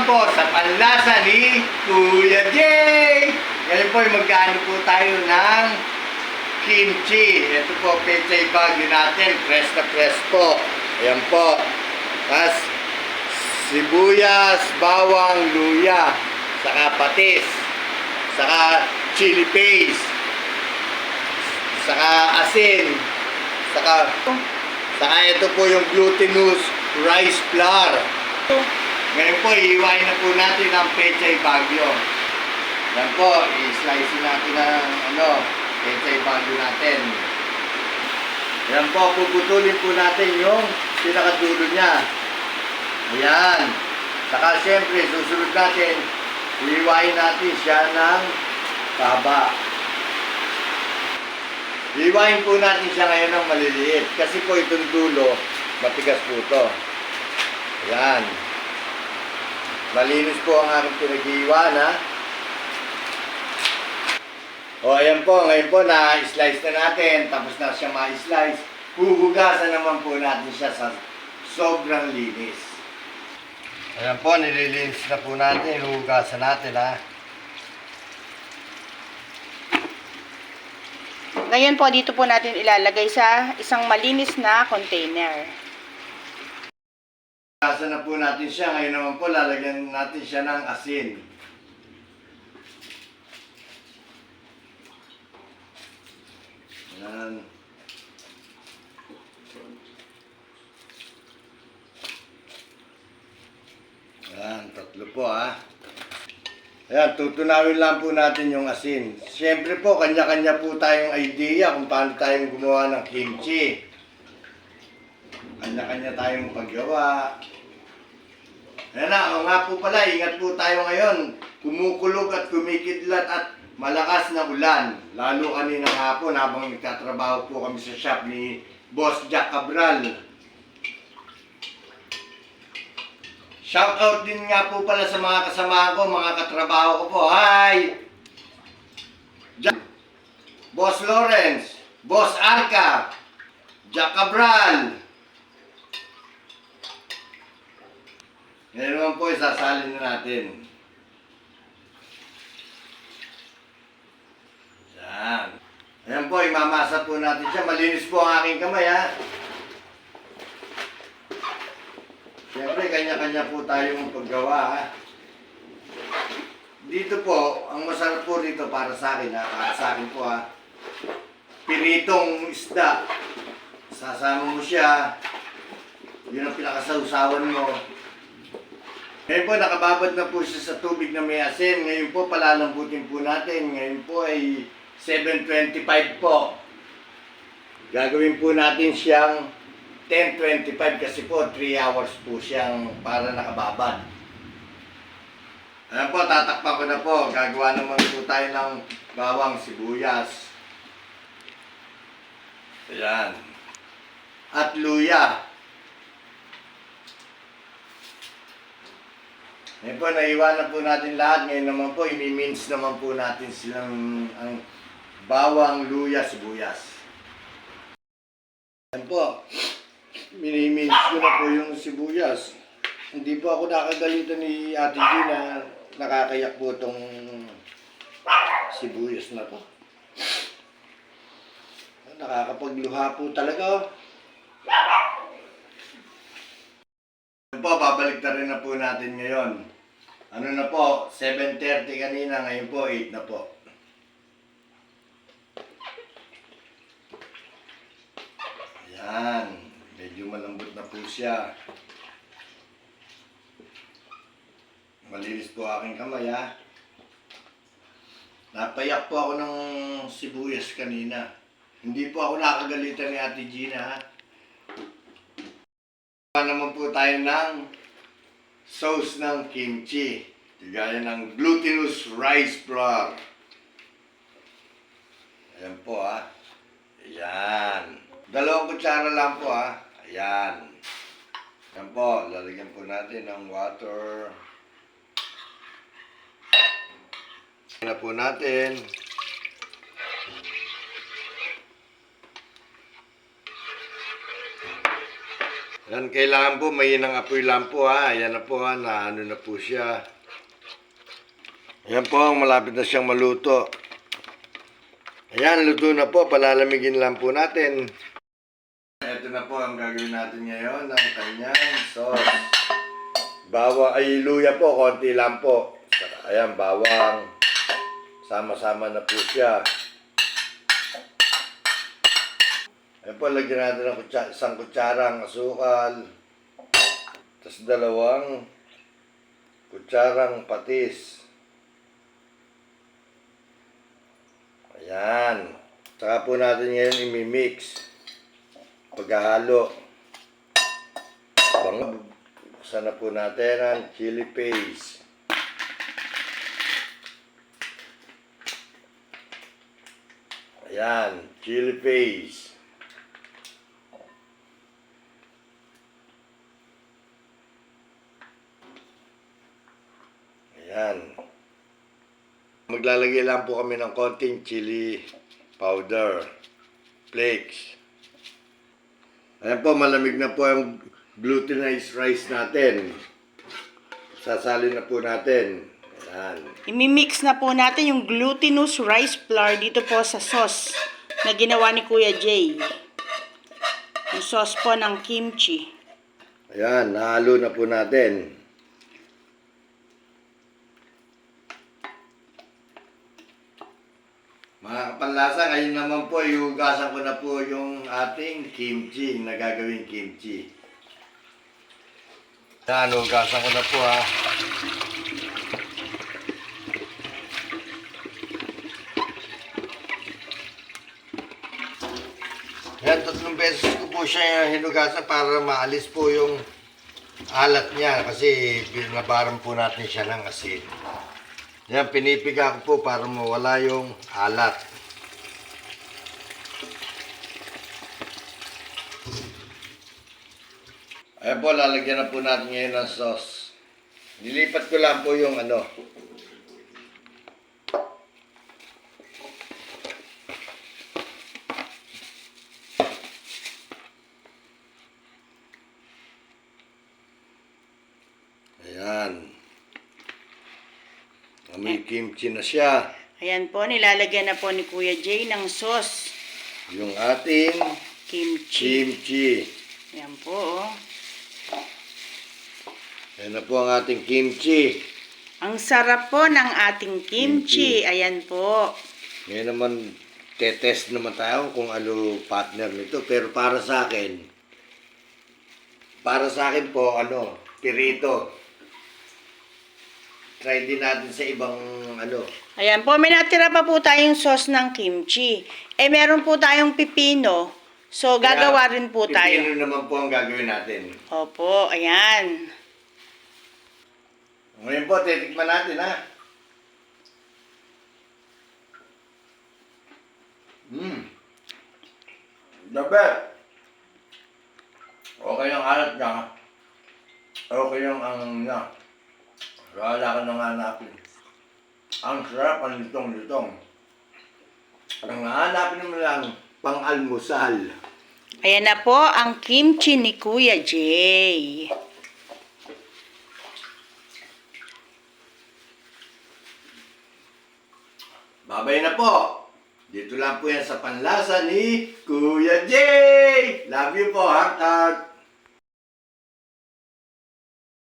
po sa panlasa ni Kuya Jay. Ngayon po ay magkano po tayo ng kimchi. Ito po, pechay bagyo natin. Fresh na fresh po. Ayan po. Tapos, sibuyas, bawang, luya, saka patis, saka chili paste, saka asin, saka ito po yung glutinous rice flour. Ngayon po, iiwain na po natin ang pechay bagyo. Yan po, i-slice natin ang pechay bagyo natin. Yan po, puputulin po natin yung pinakadulo niya. Ayan. Saka siyempre, susunod natin, iiwain natin siya ng pahaba. Iiwain po natin siya ngayon ng maliliit. Kasi po itong dulo, matigas po ito. Ayan. Malinis po ang aking pinag-iwan, ha? O, ayan po. Ngayon po, na-slice na natin. Tapos na siya ma-slice. Huhugasan naman po natin siya sa sobrang linis. Ayan po, nililinis na po natin. Huhugasan natin, ha? Ngayon po, dito po natin ilalagay sa isang malinis na container. Hugasan na po natin siya. Ngayon naman po, lalagyan natin siya ng asin. Ayan. Ayan, tatlo po, ha. Ayan, tutunawin lang po natin yung asin. Siyempre po, kanya-kanya po tayong idea kung paano tayong gumawa ng kimchi. Kanya-kanya tayong paggawa. Ayan na, o nga po pala, ingat po tayo ngayon. Kumukulog at kumikidlat at malakas na ulan. Lalo kanina hapon habang nagtatrabaho po kami sa shop ni Boss Jack Cabral. Shoutout din nga po pala sa mga kasama ko, mga katrabaho ko po. Hi! Jack, Boss Lawrence, Boss Arca, Jack Cabral. Ngayon naman po, isasalin na natin. Yan. Ayan po, imamasa po natin siya. Malinis po ang aking kamay, ha? Siyempre, kanya-kanya po tayong paggawa, ha? Dito po, ang masarap po dito para sa akin, ha? Para sa akin po, ha? Piritong isda. Sasama mo siya. Yun ang pinakasausawan mo. Ngayon po, nakababad na po siya sa tubig na may asin. Ngayon po, palalambutin po natin. Ngayon po ay 7:25 po. Gagawin po natin siyang 10:25 kasi po 3 hours po siyang para nakababad. Ayan po, tatakpan ko na po. Gagawa naman po tayo ng bawang sibuyas. Ayan. At luya. Ngayon po, naiwanan po natin lahat. Ngayon naman po, imi-mince naman po natin silang ang bawang, luya, sibuyas. Ayan po. Mini-mince ko na po yung sibuyas. Hindi po ako nakagalitan ni Ate G na nakakayak po itong sibuyas na to. Nakakapagluha po talaga. Ayan po, babalik na rin na po natin ngayon. Ano na po, 7:30 kanina, ngayon po 8 na po. Ayan. Medyo malambot na po siya. Malinis po aking kamay, ha. Napayak po ako ng sibuyas kanina. Hindi po ako nakagalitan ni Ate Gina, ha. Naman po tayo ng sauce ng kimchi. Gaya ng glutinous rice flour. Ayan po, ha. Ayan. 2 kutsara lang po, ha. Ayan. Ayan po, lalagyan po natin ng water. Ayan na po natin. Yan, kailangan po mainang apoy lang po ha. Ayan na po ha, na ano na po siya. Ayan po, malapit na siyang maluto. Ayan, luto na po. Palalamigin lang po natin. Ito na po ang gagawin natin ngayon ng kanyang sauce. Luya po, konti lang po. Ayan, bawang. Sama-sama na po siya. Ayan po, lagyan natin ng isang kutsarang asukal. Tapos 2 kutsarang patis. Ayan. Saka po natin ngayon imimix. Paghahalo. Buksan na po natin ang chili paste. Ayan, chili paste. Ayan. Maglalagay lang po kami ng konting chili powder, flakes. Ayan po, malamig na po ang glutinized rice natin. Sasalin na po natin. Ayan. Imimix na po natin yung glutinous rice flour dito po sa sauce na ginawa ni Kuya Jay. Yung sauce po ng kimchi. Ayan, nahalo na po natin. Mga kapanlasa, ngayon naman po, iugasan ko na po yung ating kimchi, na gagawing kimchi. Yan, ugasan ko na po ha. Yan, 3 beses ko po siya hinugasan para maalis po yung alat niya kasi binabaran po natin siya ng asin. Yan, pinipiga ko po para mawala yung alat. Ayan po, lalagyan na po natin ngayon ng sauce. Nilipat ko lang po yung ano. Ayan. May kimchi na siya. Ayan po, nilalagyan na po ni Kuya Jay ng sauce. Yung ating kimchi. Ayan po, oh. Ayan na po ang ating kimchi. Ang sarap po ng ating kimchi. Ayan po. Ngayon naman, tetest naman tayo kung ano partner nito. Pero para sa akin po, pirito. Try din natin sa ibang ano. Ayan po, may natira pa po tayong sauce ng kimchi. Meron po tayong pipino. So, gagawa rin po tayo. Pipino naman po ang gagawin natin. Opo, ayan. Ngayon po, titikman natin ha. Dabe. Okay yung alat niya. Okay yung niya. Wala ka nang hanapin. Ang sarap, ang litong-litong. Ang hanapin mo lang, pang-almusal. Ayan na po ang kimchi ni Kuya Jay. Babay na po. Dito lang po yan sa panlasa ni Kuya Jay. Love you po, hug.